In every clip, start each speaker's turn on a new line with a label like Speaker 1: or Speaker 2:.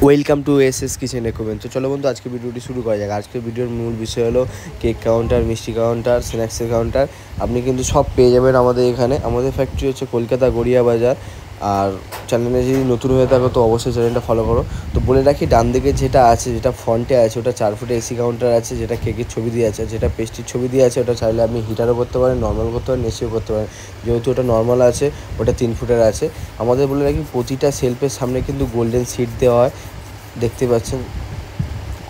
Speaker 1: Welcome to S kitchen recommend. তো চলো বন্ধু, আজকে ভিডিওটি শুরু করা যাক। আজকের ভিডিওর মূল বিষয় হলো কেক কাউন্টার, মিষ্টি কাউন্টার, স্ন্যাক্সের কাউন্টার। আপনি কিন্তু সব পেয়ে যাবেন আমাদের এখানে। আমাদের ফ্যাক্টরি হচ্ছে কলকাতা গড়িয়া বাজার। আর চ্যানেলে যদি নতুন হয়ে থাকো তো অবশ্যই চ্যানেলটা ফলো করো। তো বলে রাখি, ডান দিকে যেটা আছে, যেটা ফ্রন্টে আছে, ওটা 4 ফুটে এসি কাউন্টার আছে, যেটা কেকের ছবি দিয়ে আছে। যেটা পেস্ট্রির ছবি দিয়ে আছে, ওটা চাইলে আপনি হিটারও করতে পারেন, নর্মাল করতে পারেন, এসিও করতে পারেন। যেহেতু ওটা নর্মাল আছে, ওটা 3 ফুটের আছে। আমাদের বলে রাখি, প্রতিটা সেলফের সামনে কিন্তু গোল্ডেন সিট দেওয়া হয়। দেখতে পাচ্ছেন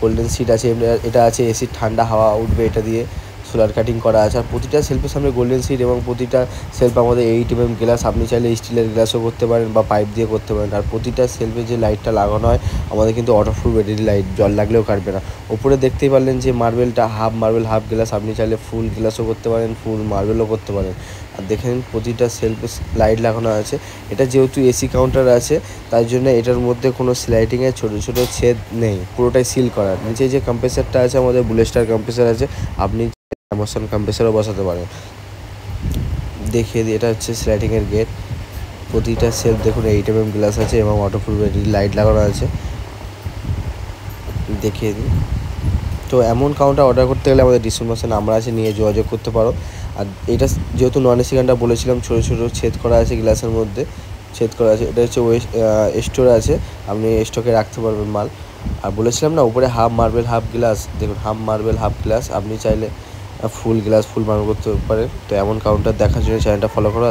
Speaker 1: গোল্ডেন সিট আছে, এটা আছে এসির ঠান্ডা হাওয়া উঠবে এটা দিয়ে। সোলার কাটিং করা আছে। আর প্রতিটা সেলফের সামনে গোল্ডেন সিট এবং প্রতিটা সেলফ আমাদের 8mm গ্লাস। আপনি চাইলে স্টিলের গ্লাসও করতে পারেন বা পাইপ দিয়ে করতে পারেন। আর প্রতিটা সেলফে যে লাইটটা লাগানো হয় আমাদের কিন্তু অটোফুল ব্যাটারি লাইট, জল লাগলেও কাটবে না। ওপরে দেখতেই পারলেন যে মার্বেলটা হাফ মার্বেল হাফ গ্লাস। আপনি চাইলে ফুল গ্লাসও করতে পারেন, ফুল মার্বেলও করতে পারেন। আর দেখেন প্রতিটা সেলফে লাইট লাগানো আছে। এটা যেহেতু এসি কাউন্টার আছে, তাই জন্য এটার মধ্যে কোনো স্লাইডিংয়ের ছোটো ছোটো ছেদ নেই, পুরোটাই সিল করা। নিচে যে কম্প্রেসারটা আছে আমাদের বুলেস্টার কম্প্রেসার আছে, আপনি এমোশন কম্প্রেসারও বসাতে পারেন। দেখিয়ে দিই, এটা হচ্ছে স্লাইডিংয়ের গেট। প্রতিটা সেলফ দেখুন 8mm গ্লাস আছে এবং অটোফুল ব্যাটারি লাইট লাগানো আছে। দেখিয়ে দিই। তো এমন কাউন্টার অর্ডার করতে গেলে আমাদের ডিসক্রিপশনে নাম্বার আছে, নিয়ে যোগাযোগ করতে পারো। আর এটা যেহেতু নন এসি কাউন্টার বলেছিলাম, ছোটো ছোটো ছেদ করা আছে গ্লাসের মধ্যে, ছেদ করা আছে। এটা হচ্ছে স্টোর আছে, আপনি স্টকে রাখতে পারবেন মাল। আর বলেছিলাম না, উপরে হাফ মার্বেল হাফ গ্লাস, দেখুন হাফ মার্বেল হাফ গ্লাস। আপনি চাইলে ফুল গ্লাস ফুল মার্বেল করতে পারেন। তো এমন কাউন্টার দেখার জন্য চ্যানেলটা ফলো করো।